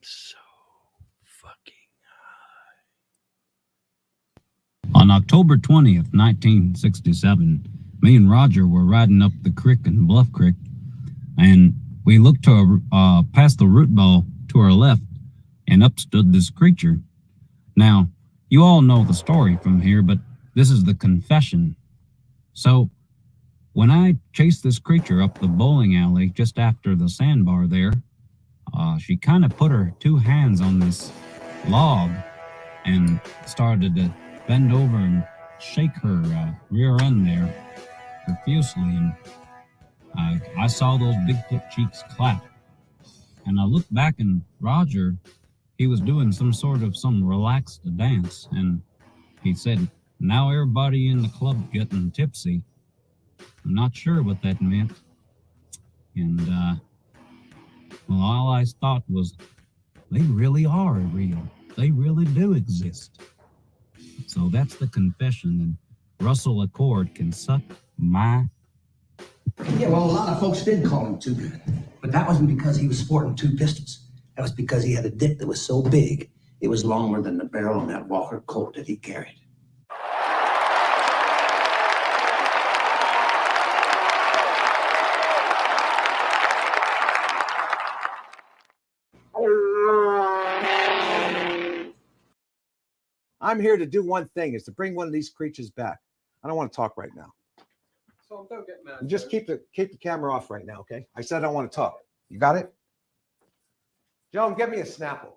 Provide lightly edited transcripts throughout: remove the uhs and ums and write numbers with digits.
so fucking On October 20th, 1967, me and Roger were riding up the creek in Bluff Creek, and we looked past the root ball to our left, and up stood this creature. Now, you all know the story from here, but this is the confession. So, when I chased this creature up the bowling alley just after the sandbar there, she kind of put her two hands on this log and started to bend over and shake her rear end there profusely, and I saw those Bigfoot cheeks clap. And I looked back, and Roger, he was doing some relaxed dance, and he said, "Now everybody in the club getting tipsy." I'm not sure what that meant. And, well, all I thought was, they really are real. They really do exist. So that's the confession, and Russell Accord can suck my... Yeah, well, a lot of folks did call him Two Gun, but that wasn't because he was sporting two pistols. That was because he had a dick that was so big, it was longer than the barrel on that Walker Colt that he carried. I'm here to do one thing, is to bring one of these creatures back. I don't want to talk right now. So don't get mad. Just keep the camera off right now, okay? I said I want to talk. You got it? Joan, get me a Snapple.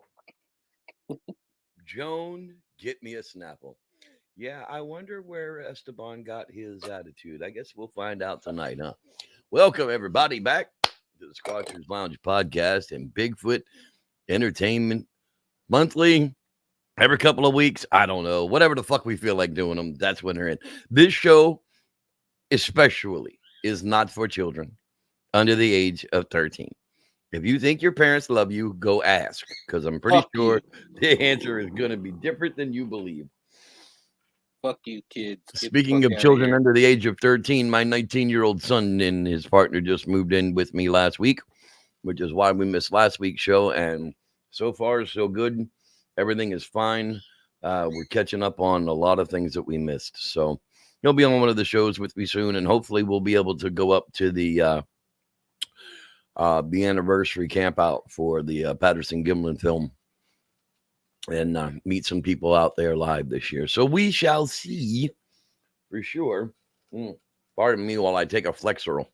Joan, get me a Snapple. Yeah, I wonder where Esteban got his attitude. I guess we'll find out tonight, huh? Welcome, everybody, back to the Squatchers Lounge podcast and Bigfoot Entertainment Monthly. Every couple of weeks, I don't know, whatever the fuck we feel like doing them, that's when they're in. This show, especially, is not for children under the age of 13. If you think your parents love you, go ask, because I'm pretty sure the answer is going to be different than you believe. Fuck you, kids. Speaking of children under the age of 13, my 19-year-old son and his partner just moved in with me last week, which is why we missed last week's show, and so far, so good. Everything is fine. We're catching up on a lot of things that we missed. So he'll be on one of the shows with me soon, and hopefully we'll be able to go up to the anniversary camp out for the Patterson Gimlin film and meet some people out there live this year. So we shall see for sure. Pardon me while I take a Flexeril.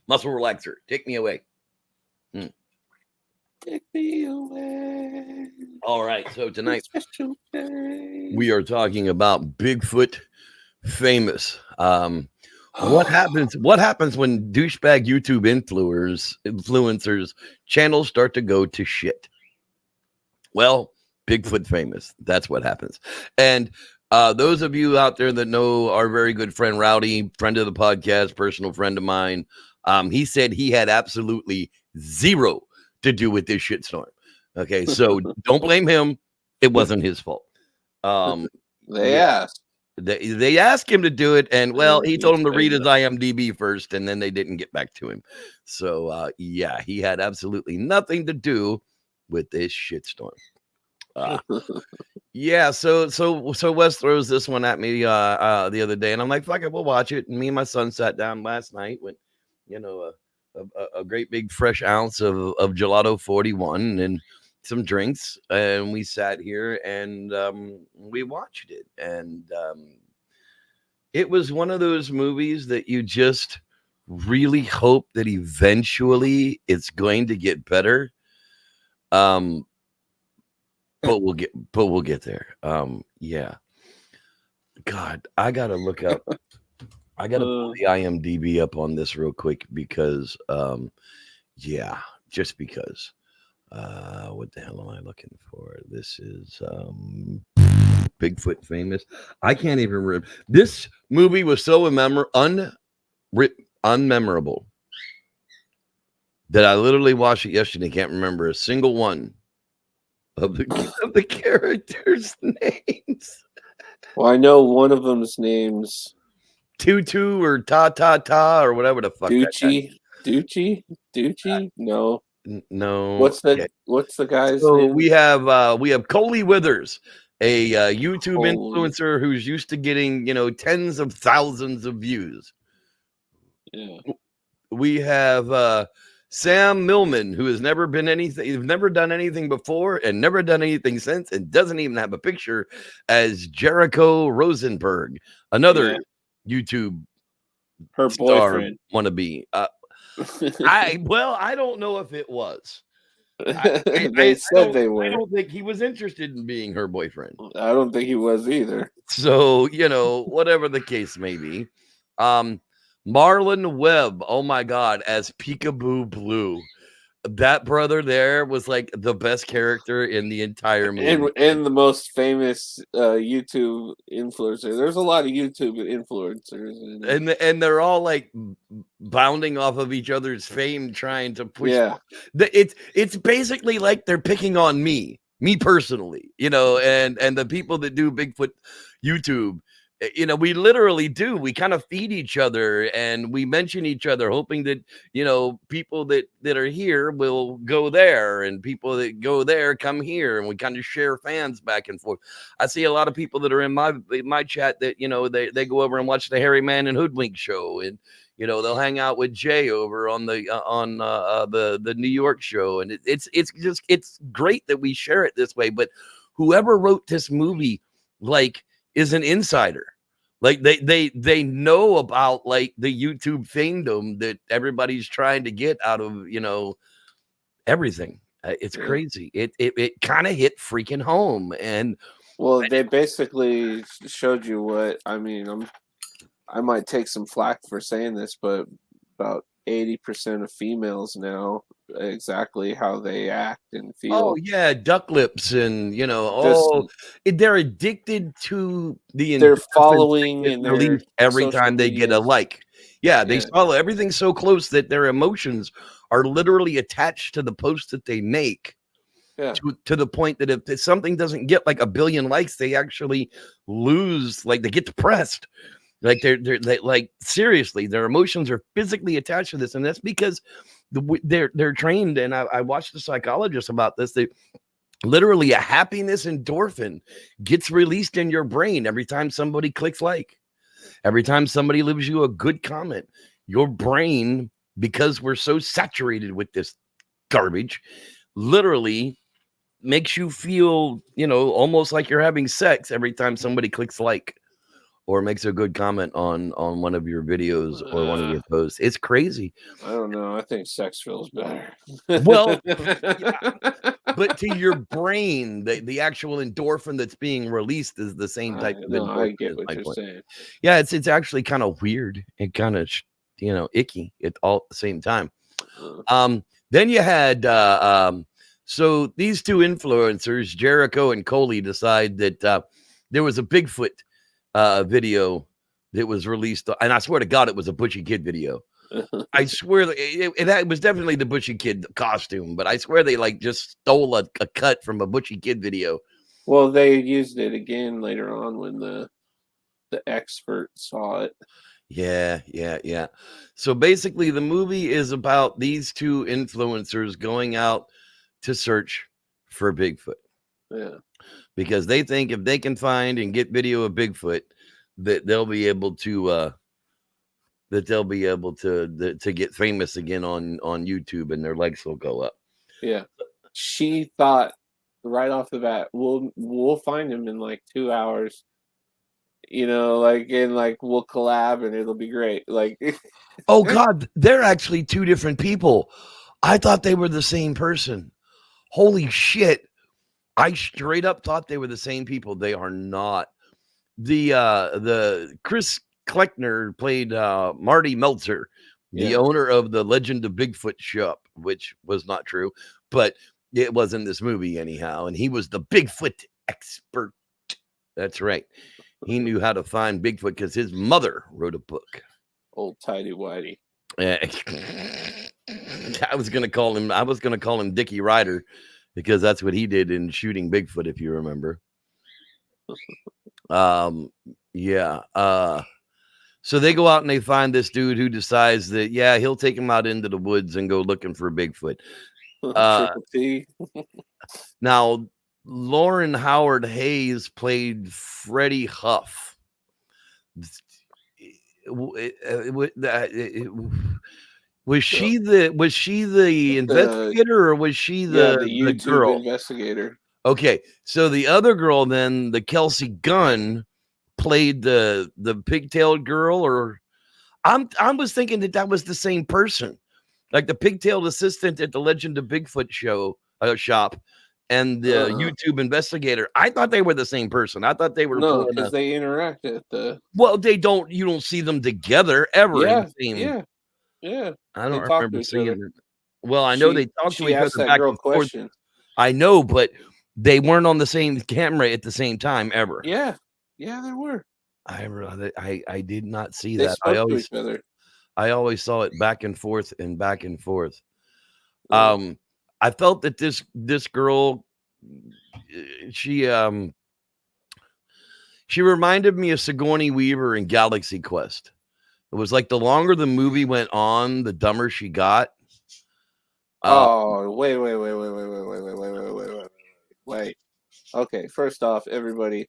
Muscle relaxer. Take me away. Take me away. All right, so tonight we are talking about Bigfoot famous. What happens when douchebag YouTube influencers channels start to go to shit? Well, Bigfoot famous. That's what happens. And those of you out there that know our very good friend Rowdy, friend of the podcast, personal friend of mine, he said he had absolutely zero to do with this shitstorm. Okay, so don't blame him. It wasn't his fault. They asked. They asked him to do it, and well, he told him to read his IMDb first, and then they didn't get back to him. So yeah, he had absolutely nothing to do with this shitstorm. Yeah, so Wes throws this one at me the other day, and I'm like, fuck it, we'll watch it. And me and my son sat down last night with, a great big fresh ounce of Gelato 41 and some drinks, and we sat here and we watched it, and it was one of those movies that you just really hope that eventually it's going to get better. But we'll get there. Yeah. God, I gotta look up. I gotta pull the IMDb up on this real quick because, yeah, just because. What the hell am I looking for? This is Bigfoot famous. I can't even remember. This movie was so unmemorable that I literally watched it yesterday. Can't remember a single one of the characters' names. Well, I know one of them's name's Tutu or Ta Ta Ta or whatever the fuck. Gucci. Ducci? No. No. What's Okay. the guy's So name? we have Coley Withers, a YouTube Holy. influencer who's used to getting tens of thousands of views. Yeah. We have Sam Millman, who has never been anything, he's never done anything before and never done anything since, and doesn't even have a picture, as Jericho Rosenberg, another YouTube Her star boyfriend. wannabe. I don't know if it was. They said they were. I don't think he was interested in being her boyfriend. I don't think he was either. So, whatever the case may be. Marlon Webb, oh my God, as Peekaboo Blue. That brother there was like the best character in the entire movie. And the most famous YouTube influencer. There's a lot of YouTube influencers. And they're all like bounding off of each other's fame, trying to push. Yeah. It's basically like they're picking on me personally, and the people that do Bigfoot YouTube. We literally do. We kind of feed each other and we mention each other, hoping that, people that are here will go there and people that go there come here. And we kind of share fans back and forth. I see a lot of people that are in my chat that, they go over and watch the Harry Man and Hoodwink show. And, they'll hang out with Jay over on the New York show. And it's great that we share it this way. But whoever wrote this movie, is an insider. Like they know about like the YouTube fandom that everybody's trying to get out of everything. It's crazy. It kind of hit freaking home. And well, they basically showed you what I mean. I might take some flack for saying this, but about 80% of females know exactly how they act and feel. Oh yeah, duck lips, and they're addicted to they're following and they're every time they get a like. Yeah, they follow everything so close that their emotions are literally attached to the post that they make. Yeah. To the point that if something doesn't get like 1 billion likes, they actually lose, like they get depressed. Like they like seriously, their emotions are physically attached to this, and that's because they're trained. And I watched a psychologist about this. They literally, a happiness endorphin gets released in your brain every time somebody clicks like, every time somebody leaves you a good comment. Your brain, because we're so saturated with this garbage, literally makes you feel almost like you're having sex every time somebody clicks like or makes a good comment on one of your videos or one of your posts. It's crazy. I don't know. I think sex feels better. Well, yeah. But to your brain, the actual endorphin that's being released is the same type of endorphin. I get what you're saying. Yeah, it's actually kind of weird and kind of icky at all at the same time. Then you had so these two influencers, Jericho and Coley, decide that there was a Bigfoot video that was released, and I swear to God it was a Butchie Kid video. I swear that it was definitely the Butchie Kid costume, but I swear they like just stole a cut from a Butchie Kid video. Well, they used it again later on when the expert saw it. Yeah. So basically the movie is about these two influencers going out to search for Bigfoot. Yeah. Because they think if they can find and get video of Bigfoot, that they'll be able to get famous again on YouTube, and their legs will go up. Yeah. She thought right off the bat, we'll find him in like 2 hours. We'll collab and it'll be great. Like, oh God, they're actually two different people. I thought they were the same person. Holy shit. I straight up thought they were the same people. They are not. The Chris Kleckner played Marty Meltzer, the owner of the Legend of Bigfoot shop, which was not true, but it was in this movie anyhow. And he was the Bigfoot expert. That's right. He knew how to find Bigfoot because his mother wrote a book. Old tighty whitey. I was gonna call him Dickie Ryder, because that's what he did in Shooting Bigfoot, if you remember. So they go out and they find this dude who decides that, yeah, he'll take him out into the woods and go looking for Bigfoot. Triple T. Now, Lauren Howard Hayes played Freddie Huff. Was she the investigator or was she the the YouTube girl? investigator? Okay, so the other girl then, the Kelsey Gunn, played the pigtailed girl, or I was thinking that was the same person, like the pigtailed assistant at the Legend of Bigfoot shop, and the YouTube investigator. I thought they were the same person. I thought they were because they interact at the. Well, they don't. You don't see them together ever. Yeah, in the same, yeah. I don't talk remember to each seeing other. it. Well, I know they talked to She each asked other that back girl and forth. questions. I know, but they weren't on the same camera at the same time ever. Yeah, they were. I did not see They that. spoke to each other. I always saw it back and forth and back and forth. I felt that this girl, she reminded me of Sigourney Weaver in Galaxy Quest. It was like the longer the movie went on, the dumber she got. Wait. Okay, first off, everybody,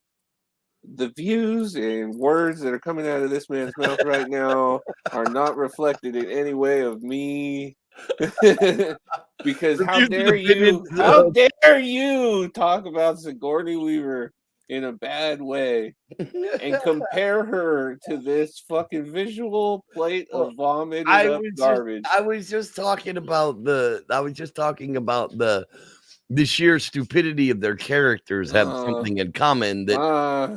the views and words that are coming out of this man's mouth right now are not reflected in any way of me. Because how dare you talk about Sigourney Weaver in a bad way and compare her to this fucking visual plate of vomited up garbage. I was just talking about the sheer stupidity of their characters have something in common, that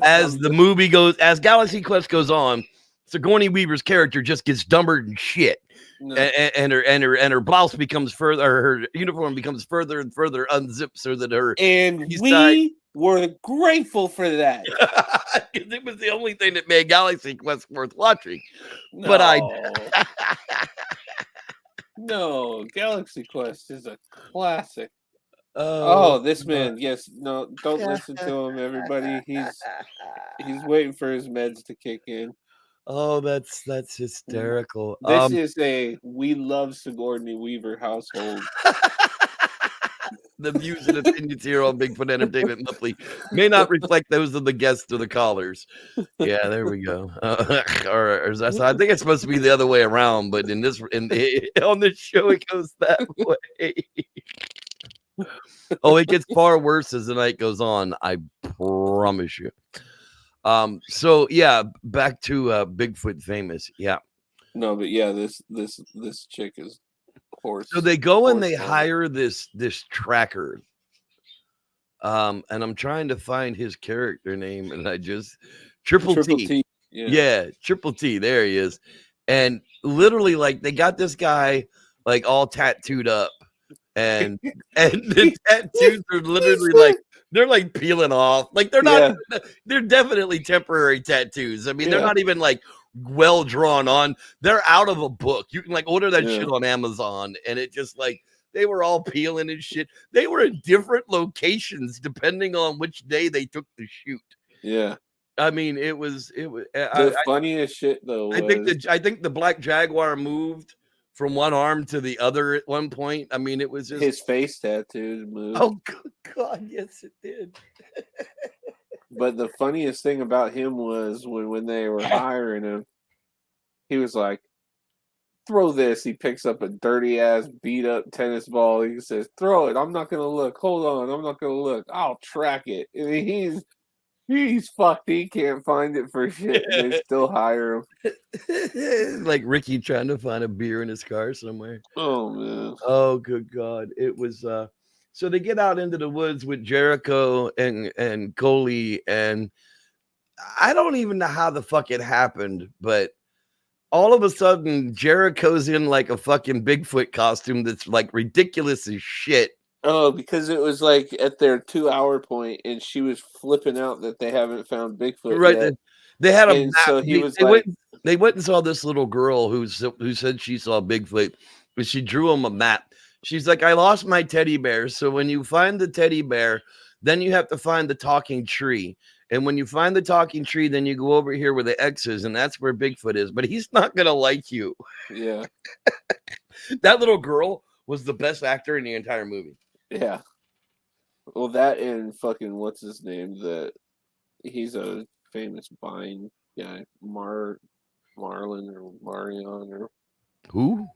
as Galaxy Quest goes on, Sigourney Weaver's character just gets dumber than shit. No. And her blouse becomes further, her uniform becomes further and further unzipped so that her we were grateful for that. It was the only thing that made Galaxy Quest worth watching. No. But no, Galaxy Quest is a classic. This man, yes, no, don't listen to him, everybody. He's waiting for his meds to kick in. Oh, that's hysterical. This is a we love Sigourney Weaver household. The views and opinions here on Bigfoot Entertainment Monthly may not reflect those of the guests or the callers. Yeah, there we go. So I think it's supposed to be the other way around, but on this show it goes that way. Oh, it gets far worse as the night goes on. I promise you. So yeah, back to Bigfoot famous. Yeah. No, but yeah, this chick is horse. So they go and they hire this tracker. And I'm trying to find his character name, and I just Triple T. Yeah, Triple T. There he is. And literally, like, they got this guy like all tattooed up. And the tattoos are literally like they're like peeling off. Like they're not they're definitely temporary tattoos. I mean, they're not even like well drawn on. They're out of a book. You can like order that shit on Amazon, and it just like they were all peeling and shit. They were in different locations depending on which day they took the shoot. Yeah. I mean, it was the funniest shit though. I think the Black Jaguar moved from one arm to the other at one point. I mean, it was just his face tattoos moved. Oh God, yes, it did. But the funniest thing about him was when they were hiring him, he was like, "Throw this." He picks up a dirty ass beat up tennis ball. He says, "Throw it. I'm not gonna look. Hold on. I'm not gonna look. I'll track it." I mean, he's fucked. He can't find it for shit. And they still hire him. Like Ricky trying to find a beer in his car somewhere. Oh man. Oh good God. It was so they get out into the woods with Jericho and Coley, and I don't even know how the fuck it happened, but all of a sudden Jericho's in like a fucking Bigfoot costume that's like ridiculous as shit. Oh, because it was like at their 2-hour point, and she was flipping out that they haven't found Bigfoot yet. They had a map. So they went and saw this little girl who said she saw Bigfoot, but she drew him a map. She's like, I lost my teddy bear. So when you find the teddy bear, then you have to find the talking tree. And when you find the talking tree, then you go over here where the X is, and that's where Bigfoot is. But he's not gonna like you. Yeah. That little girl was the best actor in the entire movie. Yeah. Well, that and fucking what's his name? He's a famous Vine guy, Marlon or Marion or Who?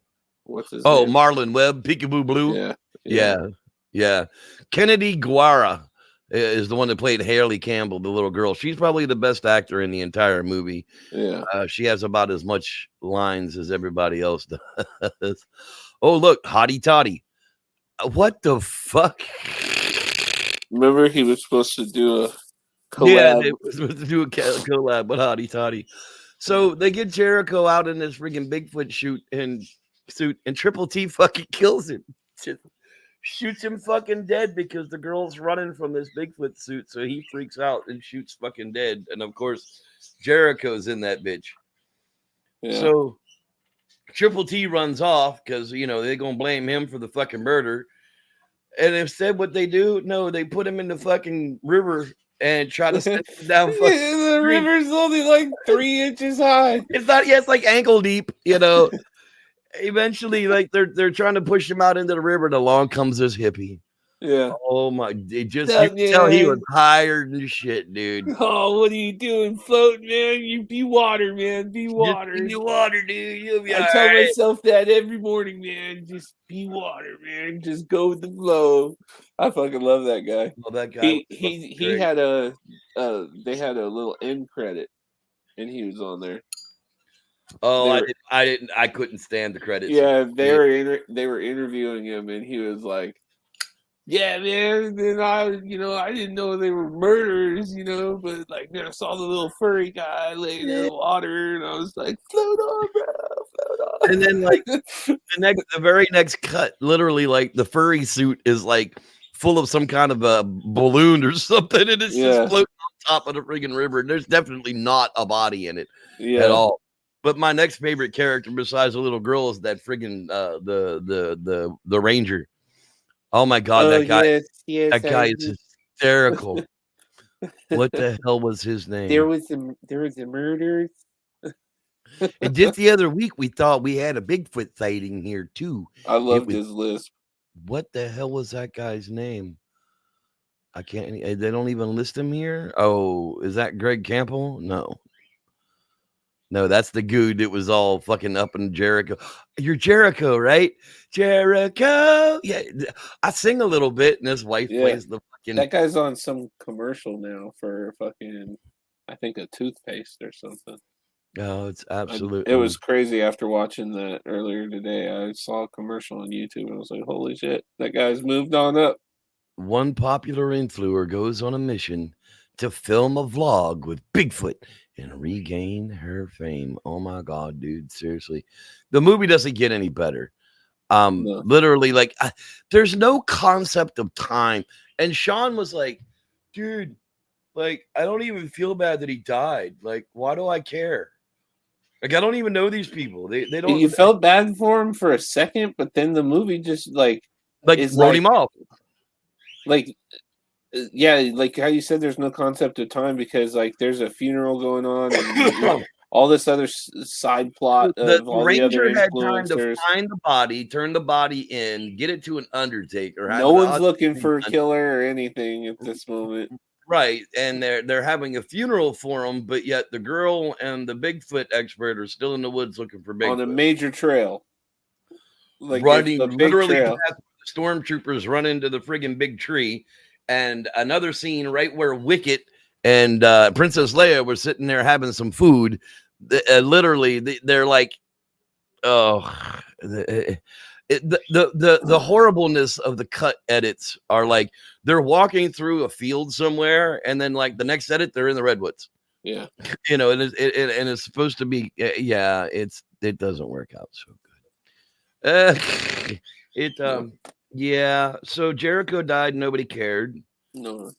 what's his Oh, name? Marlon Webb, Peekaboo Blue. Yeah. Kennedy Guara is the one that played Haley Campbell, the little girl. She's probably the best actor in the entire movie. Yeah. She has about as much lines as everybody else does. Oh, look, Hottie Toddy. What the fuck? Remember, he was supposed to do a collab. Yeah, they were supposed to do a collab with Hottie Toddy. So they get Jericho out in this freaking Bigfoot suit, and Triple T fucking kills him. Just shoots him fucking dead because the girl's running from this Bigfoot suit. So he freaks out and shoots fucking dead. And of course, Jericho's in that bitch. Yeah. So Triple T runs off because, they're going to blame him for the fucking murder. And instead, what they do, no, they put him in the fucking river and try to send him down. The river's only like 3 inches high. It's like ankle deep, Eventually, like they're trying to push him out into the river, and along comes this hippie. Yeah. Oh my! You can tell he was tired and shit, dude. Oh, what are you doing, floating, man? You be water, man. Be water. Just be water, dude. You'll be I tell myself that every morning, man. Just be water, man. Just go with the flow. I fucking love that guy. Well, that guy. He had they had a little end credit, and he was on there. Oh, I couldn't stand the credits. Yeah, they were interviewing him, and he was like, "Yeah, man." Then I didn't know they were murderers, but like, then I saw the little furry guy laying in the water, and I was like, "Float on, bro, float on." And then like the very next cut, literally, like the furry suit is like full of some kind of a balloon or something, and it's just floating on top of the freaking river. And there's definitely not a body in it at all. But my next favorite character besides the little girl is that friggin' the ranger. Oh my god, that guy! That guy is hysterical. What the hell was his name? There was a murder. And just the other week, we thought we had a Bigfoot sighting here too. I loved his lisp. What the hell was that guy's name? I can't. They don't even list him here. Oh, is that Greg Campbell? No, that's the dude that was all fucking up in Jericho. You're Jericho, right? Jericho. Yeah, I sing a little bit, and his wife plays the fucking. That guy's on some commercial now for fucking, I think, a toothpaste or something. Oh, it's absolutely. It was crazy after watching that earlier today. I saw a commercial on YouTube, and I was like, "Holy shit, that guy's moved on up." One popular influencer goes on a mission to film a vlog with Bigfoot and regain her fame. Oh my god, dude, seriously. The movie doesn't get any better. No. Literally, like there's no concept of time. And Sean was like, dude, like I don't even feel bad that he died. Like, why do I care? Like, I don't even know these people. They don't. You felt bad for him for a second, but then the movie just wrote him off. Like, yeah, like how you said, there's no concept of time because like there's a funeral going on and all this other side plot of all the other had time to influencers. find the body, turn the body in, get it to an undertaker. No one's looking for a killer or anything at this moment. Right, and they're having a funeral for him, but yet the girl and the Bigfoot expert are still in the woods looking for Bigfoot on a major trail, like running literally past the stormtroopers run into the friggin' big tree. And another scene right where Wicket and Princess Leia were sitting there having some food. Literally, they're like, oh, the horribleness of the cut edits are like they're walking through a field somewhere, and then like the next edit, they're in the redwoods. Yeah, and it's supposed to be, it doesn't work out so good. Yeah, so Jericho died. Nobody cared. No.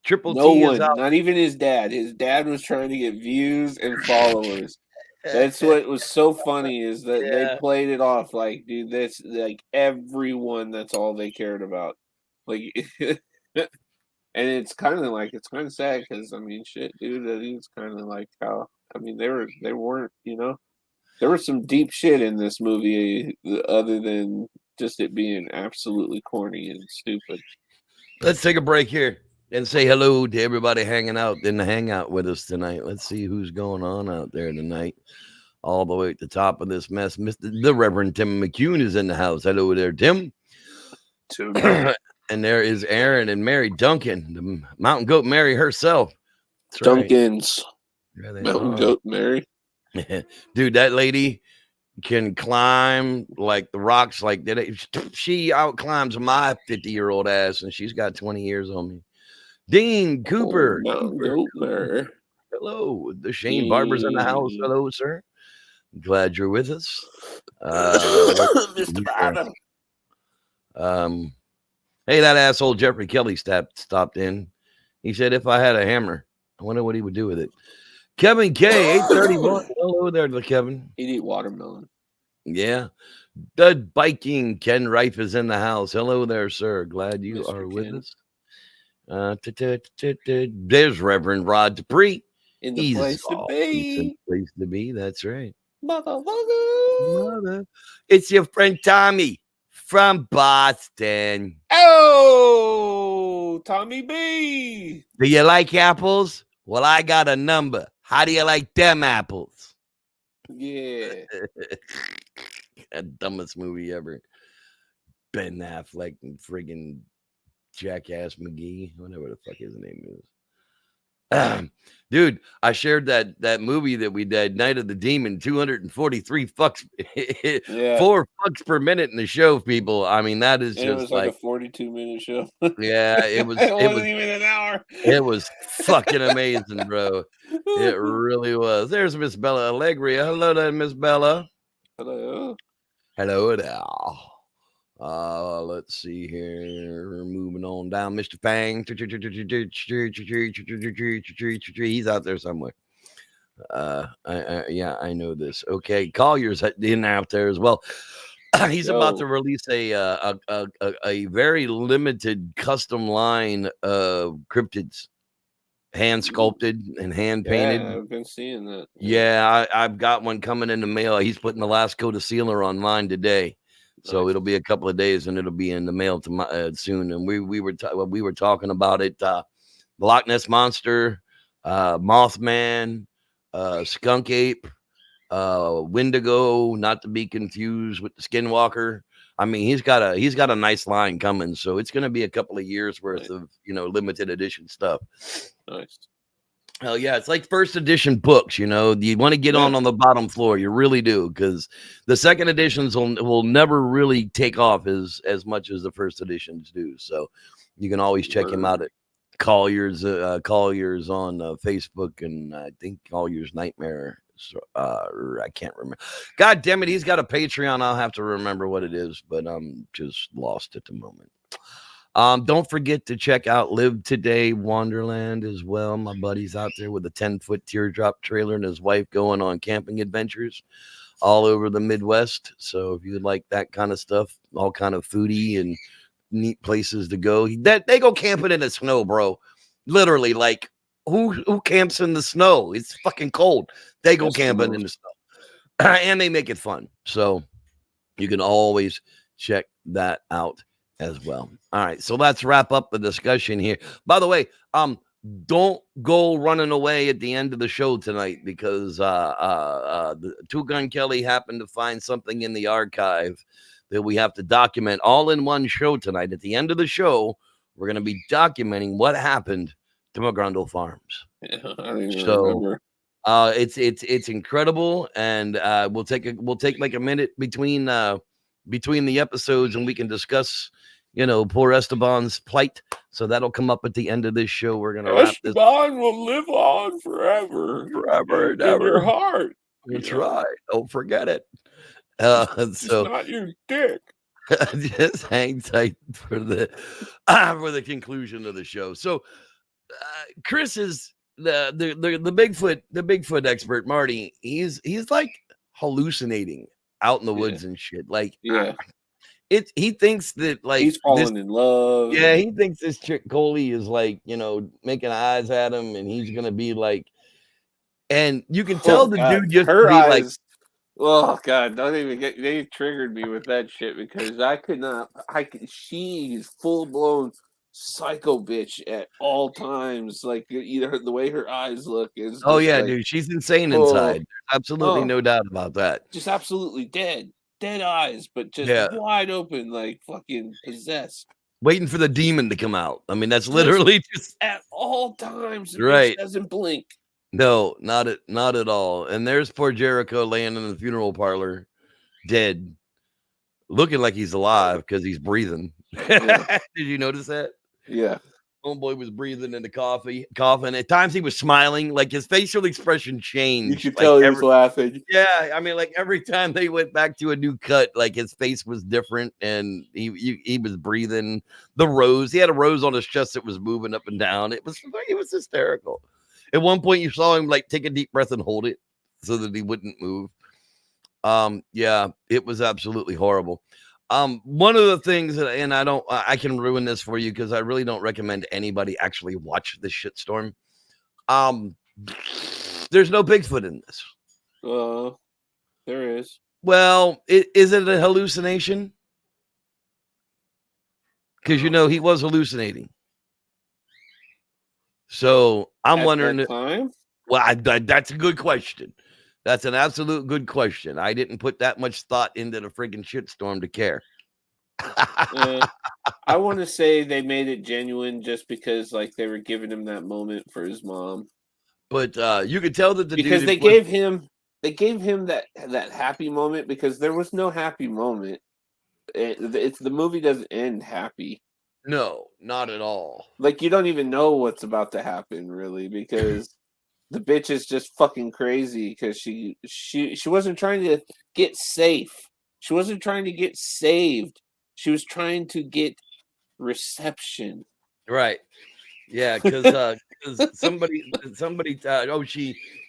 Triple no T one, is out. Not even his dad. His dad was trying to get views and followers. That's what was so funny is that they played it off like, dude, that's like everyone. That's all they cared about. Like, And it's kind of sad because I mean, shit, dude, that is kind of like how I mean they weren't, you know, there was some deep shit in this movie other than just it being absolutely corny and stupid. Let's take a break here and say hello to everybody hanging out in the hangout with us tonight. Let's see who's going on out there tonight. All the way at the top of this mess, the Reverend Tim McCune is in the house. Hello there, Tim. And there is Aaron and Mary Duncan, the Mountain Goat Mary herself. That's Duncans. Right. Mountain Goat Mary. Dude, that lady can climb like the rocks. Like she out climbs my 50-year-old ass, and she's got 20 years on me. Dean Cooper. Mountain Goat Mary. Hello. The Shane Barber's in the house. Hello, sir. Glad you're with us. Mr. Barber. Hey, that asshole Jeffrey Kelly stopped in. He said, if I had a hammer, I wonder what he would do with it. Kevin K, 831. Hello there, Kevin. He'd eat watermelon. Yeah. Dud Biking Ken Rife is in the house. Hello there, sir. Glad you Mr. are Ken. with us. There's Reverend Rod Dupree. In the place to be. Place to be. That's right. Motherfucker. It's your friend Tommy from Boston. Oh, Tommy B. Do you like apples? Well, I got a number. How do you like them apples? Yeah. Dumbest movie ever. Ben Affleck and friggin' Jackass McGee, whatever the fuck his name is. Dude, I shared that movie that we did, Night of the Demon, 243 fucks, Yeah. 4 fucks per minute in the show, people. I mean, that is And just it was like a 42-minute show. Yeah, it was. It wasn't even an hour. It was fucking amazing, bro. It really was. There's Miss Bella Allegria. Hello there, Miss Bella. Hello. Hello there. Let's see here. Moving on down. Mr. Fang. He's out there somewhere. Yeah, I know this. Okay, Collier's in out there as well. He's about to release a very limited custom line of cryptids, hand sculpted and hand painted. Yeah, I've been seeing that. Yeah, I've got one coming in the mail. He's putting the last coat of sealer on mine today. So Nice. it'll be a couple of days, and it'll be in the mail soon. And we were talking about it. Loch Ness Monster, Mothman, Skunk Ape, Wendigo, not to be confused with the Skinwalker. I mean, he's got a nice line coming, so it's going to be a couple of years worth of limited edition stuff. Nice. Hell yeah, it's like first edition books, you want to get on the bottom floor. You really do, because the second editions will never really take off as much as the first editions do. So you can always check him out at Collier's on Facebook, and I think Collier's Nightmare. I can't remember. God damn it, he's got a Patreon. I'll have to remember what it is, but I'm just lost at the moment. Don't forget to check out Live Today Wonderland as well. My buddy's out there with a 10-foot teardrop trailer and his wife going on camping adventures all over the Midwest. So if you like that kind of stuff, all kind of foodie and neat places to go, they go camping in the snow, bro. Literally, like who camps in the snow? It's fucking cold. They go camping in the snow, and they make it fun. So you can always check that out as well. All right, so let's wrap up the discussion here. By the way, don't go running away at the end of the show tonight, because the Two Gun Kelly happened to find something in the archive that we have to document all in one show tonight. At the end of the show, we're going to be documenting what happened to McGrundle Farms. Yeah, I don't even remember. It's incredible, and we'll take like a minute between the episodes, and we can discuss poor Esteban's plight. So that'll come up at the end of this show. We're gonna wrap this. Esteban will live on forever and in ever. your heart. That's right. Don't forget it. It's So not your dick. just hang tight for the conclusion of the show. So Chris is the Bigfoot expert, Marty. He's like hallucinating out in the woods and shit. Like, yeah. he thinks that like He's falling in love. Yeah, he thinks this chick Coley is like, making eyes at him, and he's gonna be like, and you can tell the God, dude just to her be like, eyes. Oh God! Don't even get. They triggered me with that shit because I could not. She's full blown psycho bitch at all times. Like either the way her eyes look is oh just yeah, like, dude, she's insane oh, inside. There's absolutely oh, no doubt about that. just absolutely dead eyes, but just Yeah, wide open, like fucking possessed. waiting for the demon to come out. I mean, that's Just literally just at all times. The bitch right. doesn't blink. No, not at all. And there's poor Jericho laying in the funeral parlor, dead, looking like he's alive because he's breathing. Yeah. Did you notice that? Yeah. Homeboy was breathing in the coughing. At times he was smiling, like his facial expression changed. You could like tell he was laughing. Yeah, I mean, like every time they went back to a new cut, like his face was different, and he was breathing. The rose, he had a rose on his chest that was moving up and down. It was hysterical. At one point, you saw him like take a deep breath and hold it so that he wouldn't move. Yeah, it was absolutely horrible. One of the things that, and I can ruin this for you because I really don't recommend anybody actually watch this shitstorm. There's no Bigfoot in this. There is. Well, is it a hallucination? Because he was hallucinating. So I'm wondering. That time? Well, that's a good question. That's an absolute good question. I didn't put that much thought into the freaking shitstorm to care. I want to say they made it genuine just because, like, they were giving him that moment for his mom. But you could tell that because they gave him that happy moment because there was no happy moment. It's the movie doesn't end happy. No, not at all. Like you don't even know what's about to happen really because the bitch is just fucking crazy because she wasn't trying to get safe. She wasn't trying to get saved. She was trying to get reception. Right. Yeah, because somebody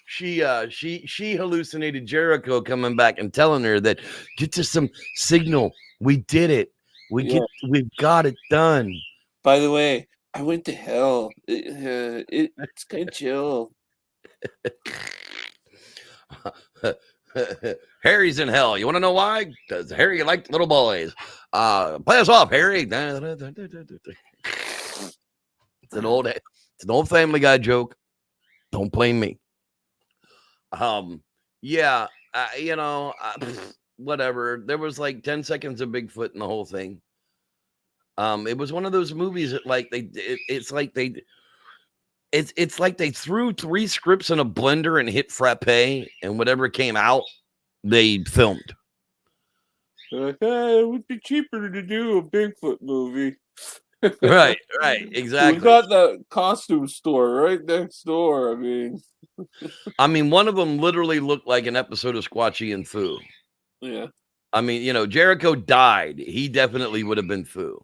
she hallucinated Jericho coming back and telling her that get to some signal. We did it. We've got it done. By the way, I went to hell. It's kind of chill. Harry's in hell. You want to know why? Because Harry liked little boys. Play us off, Harry. It's an old Family Guy joke. Don't blame me. Yeah, whatever. There was like 10 seconds of Bigfoot in the whole thing. It was one of those movies that like it's like they threw 3 scripts in a blender and hit frappe, and whatever came out, they filmed. They're like, hey, it would be cheaper to do a Bigfoot movie. Right, exactly. We got the costume store right next door. I mean, one of them literally looked like an episode of Squatchy and Foo. Yeah. I mean, Jericho died. He definitely would have been Foo.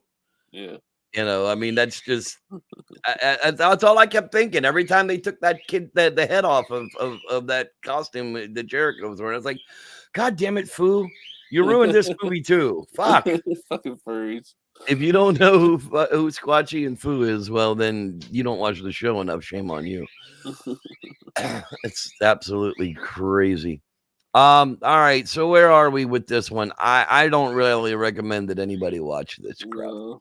Yeah. I mean, that's just that's all I kept thinking. Every time they took that kid the head off of that costume that Jericho was wearing, I was like, God damn it, Foo. You ruined this movie too. Fuck. Fucking furries. If you don't know who Squatchy and Foo is, well, then you don't watch the show enough. Shame on you. It's absolutely crazy. All right. So where are we with this one? I don't really recommend that anybody watch this crap. No.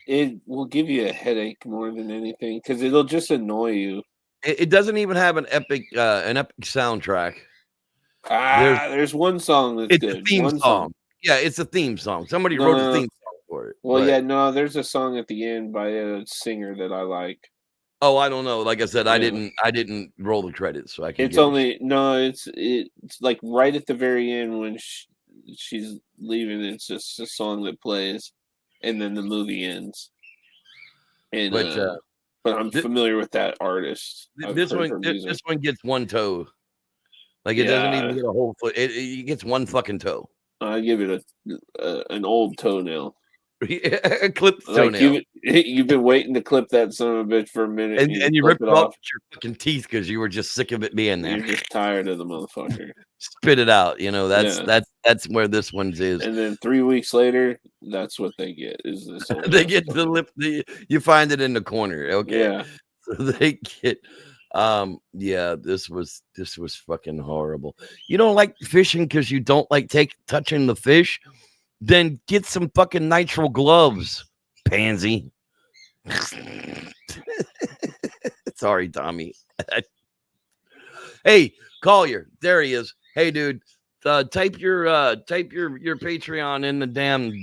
It will give you a headache more than anything because it'll just annoy you. It doesn't even have an epic soundtrack. There's one song that's good. It's a theme song. Yeah, it's a theme song. Somebody wrote a theme song for it. Well, yeah, no, there's a song at the end by a singer that I like. Oh, I don't know. Like I said, I didn't roll the credits, so I can. It's like right at the very end when she's leaving. It's just a song that plays, and then the movie ends. And but I'm familiar with that artist. This one gets one toe. Like it doesn't even get a whole foot. It gets one fucking toe. I give it an old toenail. Clip the Like toenail. you've been waiting to clip that son of a bitch for a minute, And you clip ripped it it off off. with your fucking teeth because you were just sick of it being there. You're just tired of the motherfucker. Spit it out. You know, that's Yeah. that's where this one's is. And then 3 weeks later, that's what they get. Is this old They ass get the toenail. lip. You find it in the corner. Okay. Yeah. So they get. Yeah, this was fucking horrible. You don't like fishing because you don't like touching the fish, then get some fucking nitrile gloves, pansy. Sorry, Tommy. Hey, Collier, there he is. Hey, dude, type your Patreon in the damn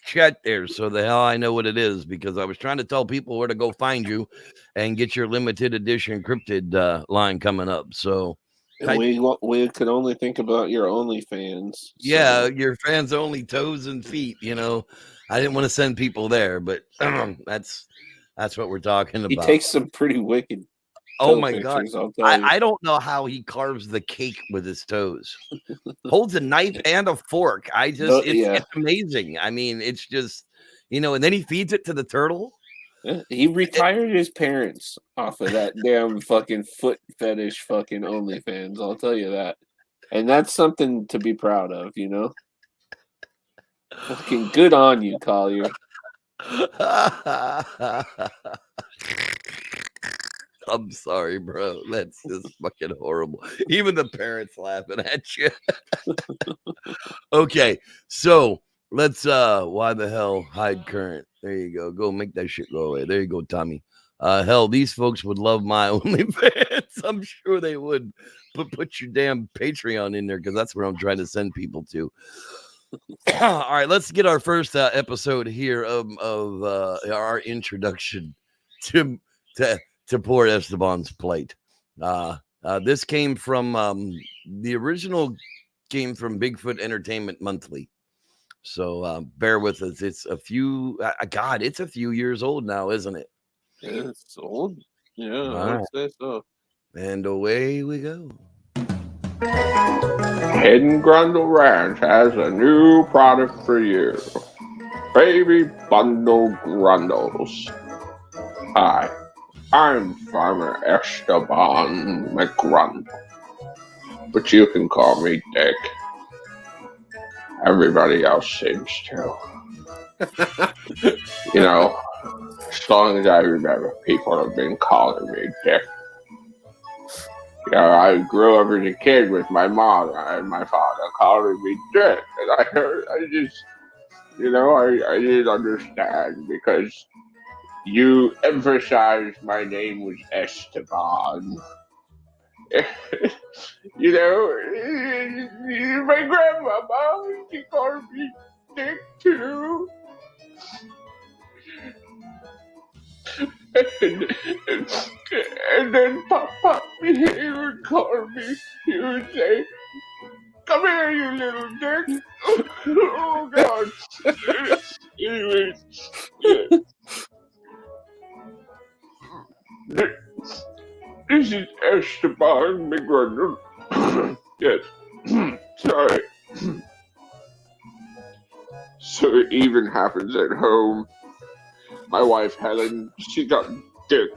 chat there, so the hell I know what it is, because I was trying to tell people where to go find you and get your limited edition cryptid line coming up. So And we could only think about your OnlyFans. yeah, So. your fans only toes and feet. You know, I didn't want to send people there, but that's what we're talking about. He takes some pretty wicked. Oh my god! Pictures, I'll tell you. I don't know how he carves the cake with his toes. Holds a knife and a fork. It's amazing. I mean, it's just, you know, and then he feeds it to the turtle. He retired his parents off of that damn fucking foot fetish fucking OnlyFans. I'll tell you that. And that's something to be proud of, you know? Fucking good on you, Collier. I'm sorry, bro. That's just fucking horrible. Even the parents laughing at you. Okay, so let's why the hell hide current? There you go. Go make that shit go away. There you go, Tommy. Hell, these folks would love my OnlyFans. I'm sure they would. But put your damn Patreon in there, because that's where I'm trying to send people to. All right, let's get our first episode here of our introduction to poor Esteban's plate. This came from the original came from Bigfoot Entertainment Monthly. So bear with us. It's a few it's a few years old now, isn't it? Yeah, it's old. Yeah, All I would right. say so. And away we go. Hidden Grundle Ranch has a new product for you. Baby Bundle Grundles. Hi, I'm Farmer Esteban McGrundle, but you can call me Dick. Everybody else seems to. You know, as long as I remember, people have been calling me Dick. You know, I grew up as a kid with my mom and my father calling me Dick, and I didn't understand, because you emphasized my name was Esteban. You know, my grandmama, she called me Dick too. And then Papa, he would call me. He would say, "Come here, you little dick." Oh, God. Anyway, this is Esteban McGrundle. Yes. Sorry. So it even happens at home. My wife, Helen, she got Dick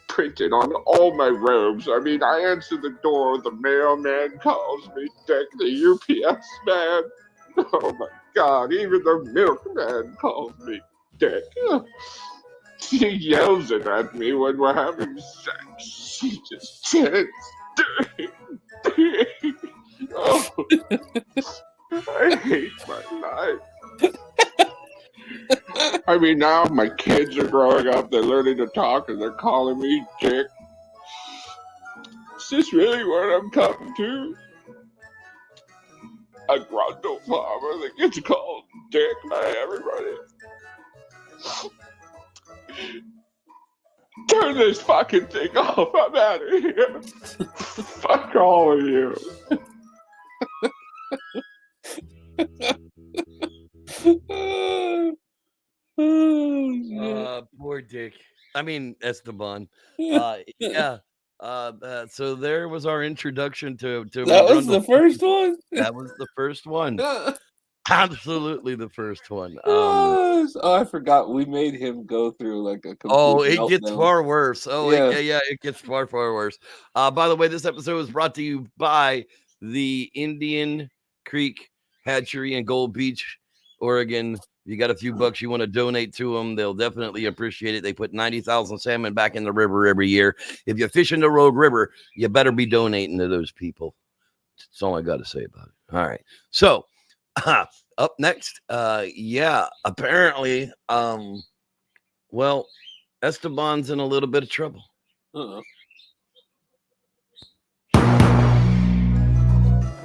printed on all my robes. I mean, I answer the door, the mailman calls me Dick, the UPS man. Oh my God, even the milkman calls me Dick. She yells it at me when we're having sex. She just chants Dick. Oh, I hate my life. I mean, now my kids are growing up, they're learning to talk, and they're calling me Dick. Is this really what I'm coming to? A Grundle farmer that gets called Dick by everybody. Turn this fucking thing off. I'm out of here. Fuck all of you. Poor Dick. I mean, Esteban. Yeah. So there was our introduction to that was the first one. That was the first one. Absolutely the first one. Oh, I forgot we made him go through like a Oh, complete it gets meltdown. far worse. Oh, Yeah. it gets far worse. By the way, this episode was brought to you by the Indian Creek Hatchery in Gold Beach, Oregon. You got a few bucks you want to donate to them, they'll definitely appreciate it. They put 90,000 salmon back in the river every year. If you're fishing the Rogue River, you better be donating to those people. That's all I got to say about it. All right. So, up next, apparently, well, Esteban's in a little bit of trouble. Uh-oh.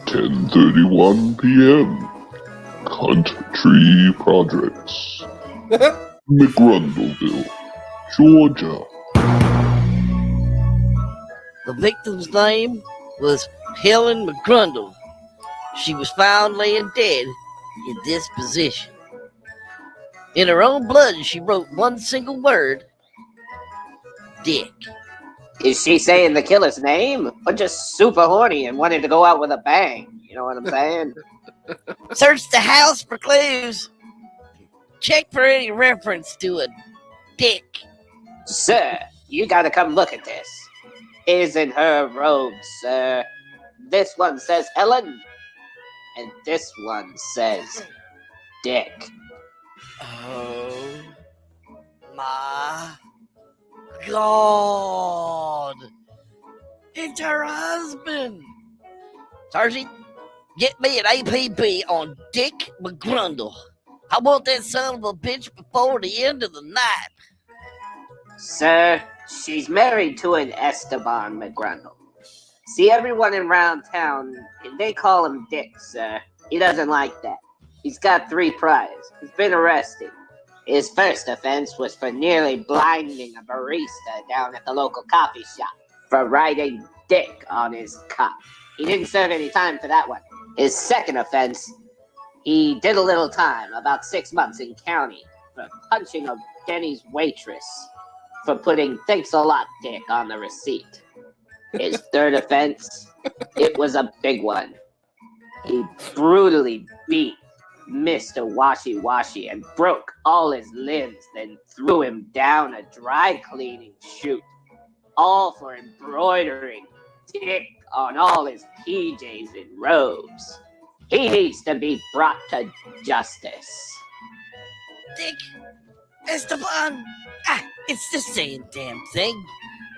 10:31 p.m. Country Projects, McGrundleville, Georgia. The victim's name was Helen McGrundle. She was found laying dead in this position. In her own blood, she wrote one single word: Dick. Is she saying the killer's name, or just super horny and wanted to go out with a bang? You know what I'm saying? Search the house for clues. Check for any reference to a dick. Sir, you gotta come look at this. Isn't her robe, sir? This one says Helen, and this one says Dick. Oh my God! It's her husband. Sergeant, get me an APB on Dick McGrundle. I want that son of a bitch before the end of the night. Sir, she's married to an Esteban McGrundle. See, everyone around town, they call him Dick, sir. He doesn't like that. He's got 3 priors. He's been arrested. His first offense was for nearly blinding a barista down at the local coffee shop for writing Dick on his cup. He didn't serve any time for that one. His second offense, he did a little time, about 6 months in county, for punching a Denny's waitress for putting "Thanks a lot, Dick" on the receipt. His third offense, it was a big one. He brutally beat Mr. Washy Washy and broke all his limbs, then threw him down a dry cleaning chute, all for embroidering Dick on all his PJs and robes. He needs to be brought to justice. Dick, Esteban, it's the same damn thing.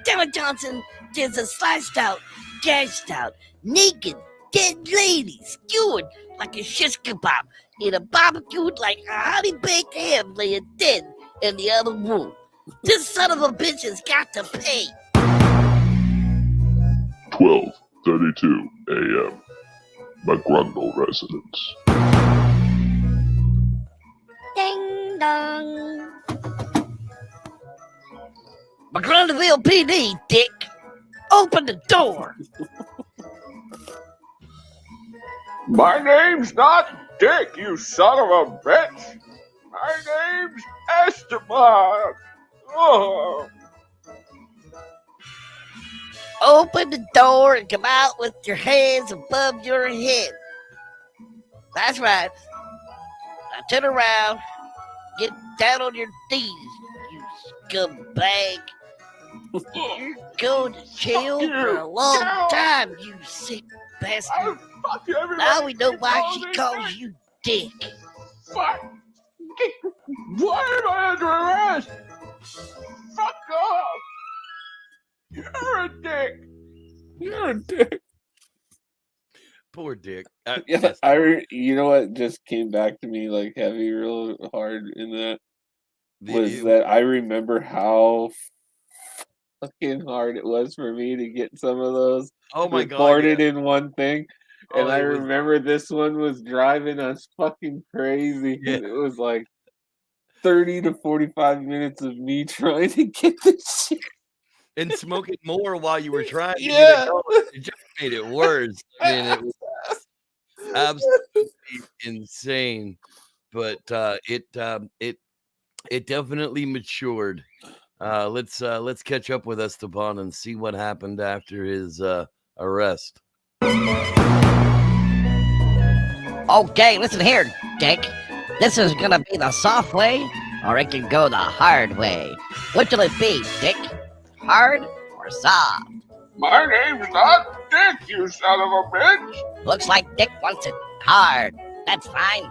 Darren Johnson is a sliced out, gashed out, naked, dead lady skewered like a shish kebab in a barbecued like a honey baked ham laying dead in the other room. This son of a bitch has got to pay. 12:32 a.m. McGrundle residence. Ding dong. McGrundleville PD, Dick. Open the door. My name's not Dick, you son of a bitch. My name's Esteban. Oh. Open the door and come out with your hands above your head. That's right. Now turn around. Get down on your knees, you scumbag. You're going to jail for a long time, you sick bastard. Now we know why she calls you Dick. Fuck. Why am I under arrest? Fuck off. You're a dick. You're a dick. Poor Dick. Yeah, you know what just came back to me like heavy, real hard in that was that I remember how fucking hard it was for me to get some of those recorded in one thing. And I remember this one was driving us fucking crazy. Yeah. It was like 30 to 45 minutes of me trying to get this shit. And smoking more while you were trying to get it going. It just made it worse. I mean, it was absolutely insane. But it definitely matured. Let's catch up with Esteban and see what happened after his arrest. Okay, listen here, Dick. This is gonna be the soft way, or it can go the hard way. Which will it be, Dick? Hard or soft? My name's not Dick, you son of a bitch. Looks like Dick wants it hard. That's fine.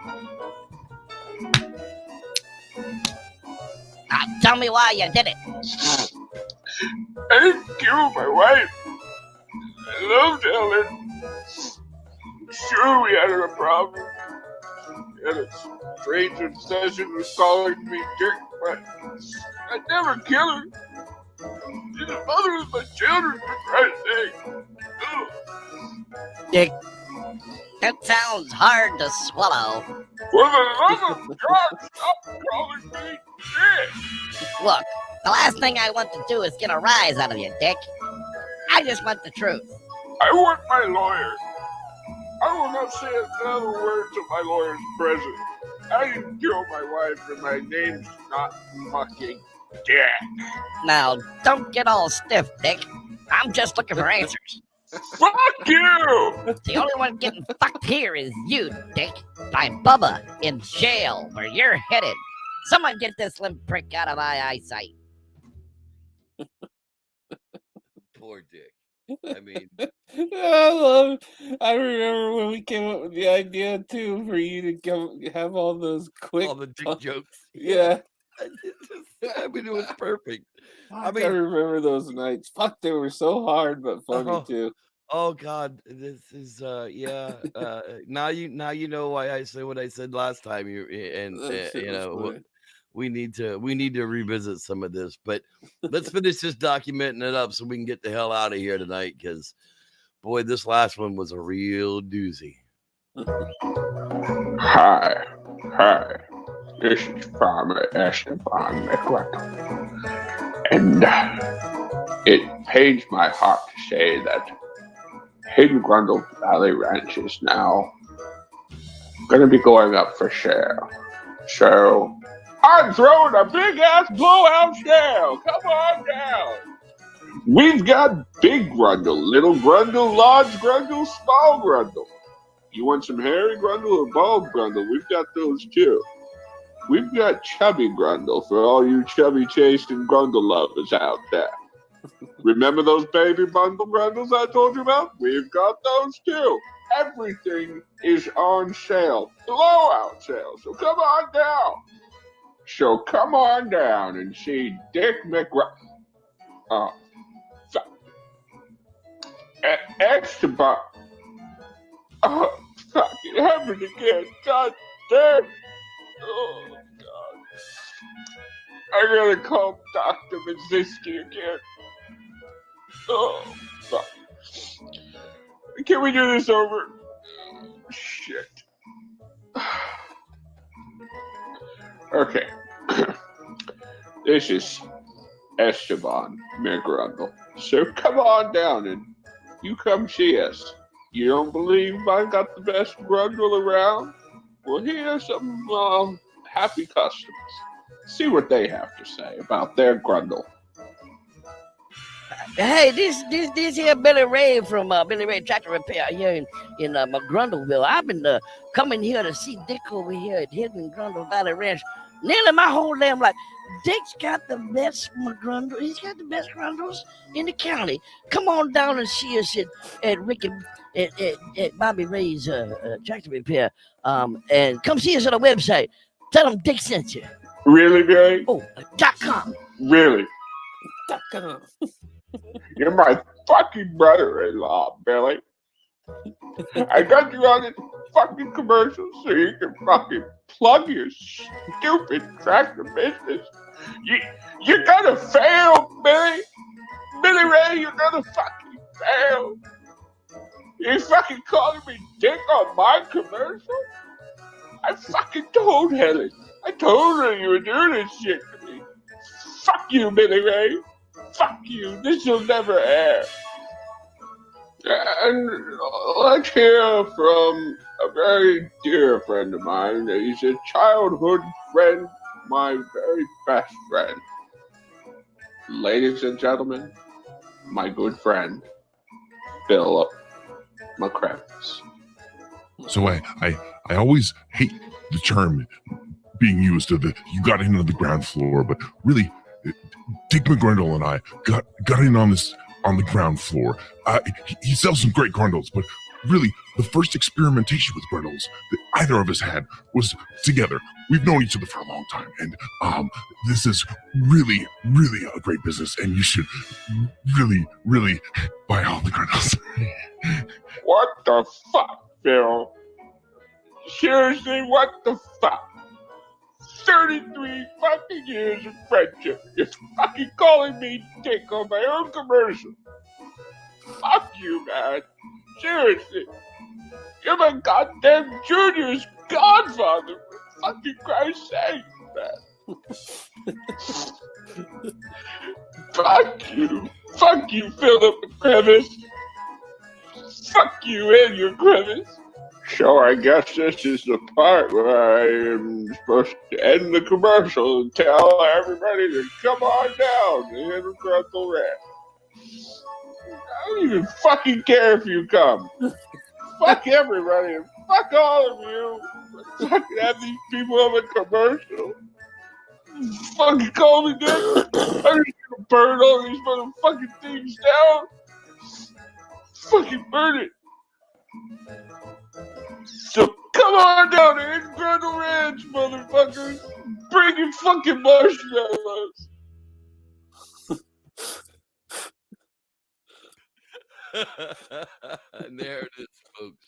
Now tell me why you did it. I didn't kill my wife. I loved Ellen. Sure, we had a problem. We had a strange obsession with calling me Dick, but I'd never kill her. She's the mother of my children, for Christ's sake. Ugh. Dick, that sounds hard to swallow. For the love of God, stop calling me Dick. Look, the last thing I want to do is get a rise out of you, Dick. I just want the truth. I want my lawyer. I will not say another word to my lawyer's present. I didn't kill my wife, and my name's not fucking Dick. Now, don't get all stiff, Dick. I'm just looking for answers. Fuck you! The only one getting fucked here is you, Dick. By Bubba in jail, where you're headed. Someone get this limp prick out of my eyesight. Poor Dick. I mean, I remember when we came up with the idea too for you to have all those quick, all the Dick jokes. yeah. I mean, it was perfect. I remember those nights. Fuck, they were so hard but funny too. Oh God, this is now you know why I say what I said last time. We need to revisit some of this, but let's finish this documenting it up so we can get the hell out of here tonight, because boy, this last one was a real doozy. Hi, this is Farmer Esteban McGregor, and it pains my heart to say that Hidden Grundle Valley Ranch is now going to be going up for sale. So I'm throwing a big ass blowout sale. Come on down. We've got Big Grundle, Little Grundle, Large Grundle, Small Grundle. You want some hairy Grundle or bald Grundle? We've got those too. We've got Chubby Grundle for all you chubby chasing Grundle lovers out there. Remember those baby bundle Grundles I told you about? We've got those too. Everything is on sale. Blowout sale. So come on down. And see Dick McGrath. Oh, fuck. Esteban. Oh, fuck. It happened again. God damn. Oh, God. I gotta call Dr. Mazinski again. Oh, fuck. Can we do this over? Shit. Okay. This is Esteban McGrundle. So come on down and you come see us. You don't believe I got the best Grundle around? Well, here's some happy customers. See what they have to say about their Grundle. Hey, this here Billy Ray from Billy Ray Tractor Repair here in McGrundleville. I've been coming here to see Dick over here at Hidden Grundle Valley Ranch nearly my whole damn life. Dick's got the best McGrundle. He's got the best Grundles in the county. Come on down and see us at Ricky at Bobby Ray's Tractor Repair. And come see us on the website. Tell them Dick sent you. Really, Billy? Oh, .com. Really? .com. You're my fucking brother-in-law, Billy. I got you on this fucking commercial so you can fucking plug your stupid tractor business. You're gonna fail, Billy. Billy Ray, you're gonna fucking fail. You're fucking calling me Dick on my commercial? I fucking told Helen. I told her you were doing this shit to me. Fuck you, Billy Ray. Fuck you. This will never air. And let's hear from a very dear friend of mine. He's a childhood friend, my very best friend. Ladies and gentlemen, my good friend, Philip McCrevis. So I always hate the term being used of you got in on the ground floor, but really, Dick McGrundle and I got in on the ground floor. He sells some great grundles, but really, the first experimentation with grundles that either of us had was together. We've known each other for a long time, and this is really, really a great business, and you should really, really buy all the grundles. What the fuck, Phil? Seriously, what the fuck? 33 fucking years of friendship. You're fucking calling me Dick on my own commercial. Fuck you, man. Seriously. You're my goddamn Junior's godfather, for fucking Christ's sake, man. Fuck you. Fuck you, Philip Crevice. Fuck you and your crevice. So I guess this is the part where I am supposed to end the commercial and tell everybody to come on down to Hidden Crystal Ranch. I don't even fucking care if you come. Fuck everybody and fuck all of you. Fucking have these people have a commercial. Fucking call me Dick. I'm just gonna burn all these motherfucking things down. Fucking burn it. So come on down to Incredible Ranch, motherfuckers. Bring your fucking marshmallows. And there it is, folks.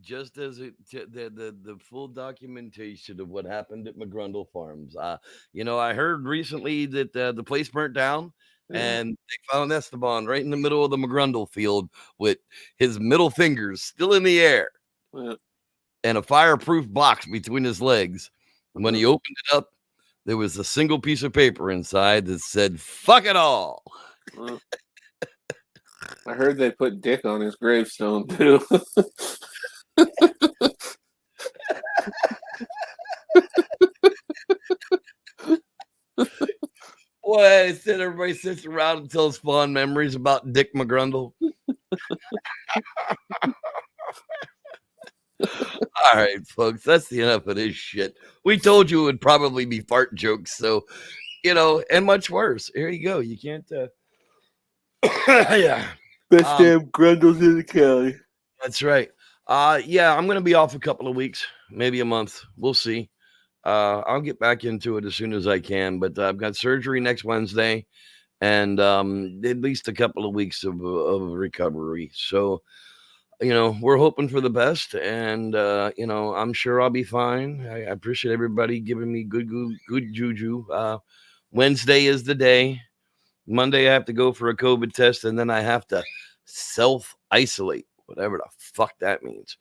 Just as the full documentation of what happened at McGrundle Farms. I heard recently that the place burnt down. And they found Esteban right in the middle of the McGrundle field with his middle fingers still in the air and a fireproof box between his legs. And when he opened it up, there was a single piece of paper inside that said, "Fuck it all." I heard they put Dick on his gravestone, too. Boy, instead everybody sits around and tells fond memories about Dick McGrundle. All right, folks, that's the enough of this shit. We told you it would probably be fart jokes, so and much worse. Here you go. You can't. Yeah. Best damn Grundles in the county. That's right. Yeah, I'm gonna be off a couple of weeks, maybe a month. We'll see. I'll get back into it as soon as I can, but I've got surgery next Wednesday and at least a couple of weeks of recovery. So, we're hoping for the best, and I'm sure I'll be fine. I appreciate everybody giving me good juju. Wednesday is the day. Monday I have to go for a COVID test, and then I have to self-isolate, whatever the fuck that means.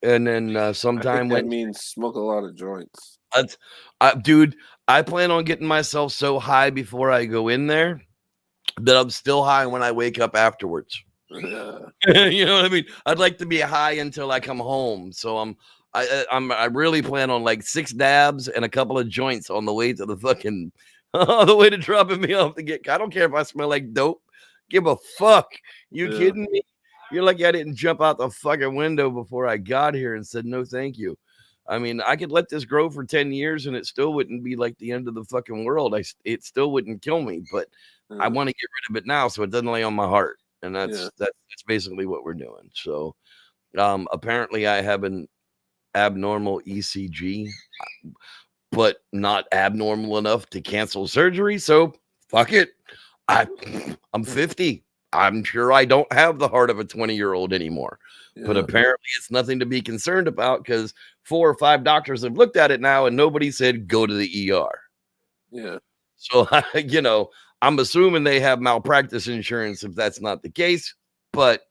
And then sometime that means smoke a lot of joints. Dude, I plan on getting myself so high before I go in there that I'm still high when I wake up afterwards. You know what I mean? I'd like to be high until I come home. So I really plan on like 6 dabs and a couple of joints on the way to the fucking on the way to dropping me off to get. I don't care if I smell like dope. Give a fuck. You kidding me? You're lucky I didn't jump out the fucking window before I got here and said no thank you. I mean, I could let this grow for 10 years and it still wouldn't be like the end of the fucking world. It still wouldn't kill me, but I want to get rid of it now so it doesn't lay on my heart. And that's basically what we're doing. So apparently I have an abnormal ECG, but not abnormal enough to cancel surgery. So fuck it. I'm 50. I'm sure I don't have the heart of a 20-year-old anymore, but apparently it's nothing to be concerned about because 4 or 5 doctors have looked at it now and nobody said go to the ER. Yeah. So, I'm assuming they have malpractice insurance if that's not the case, but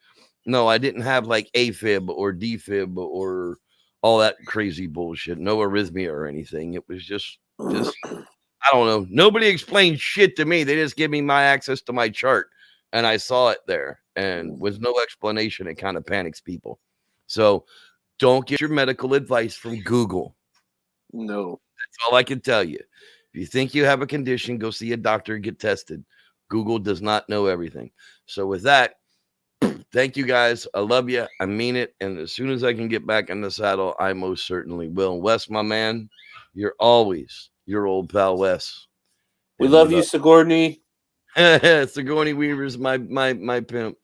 no, I didn't have like AFib or DFib or all that crazy bullshit. No arrhythmia or anything. It was just I don't know. Nobody explained shit to me. They just give me my access to my chart. And I saw it there, and with no explanation, it kind of panics people. So don't get your medical advice from Google. No. That's all I can tell you. If you think you have a condition, go see a doctor and get tested. Google does not know everything. So with that, Thank you guys. I love you. I mean it. And as soon as I can get back in the saddle, I most certainly will. Wes, my man, you're always your old pal Wes. We love you, Sigourney. Sigourney Weaver's my pimp.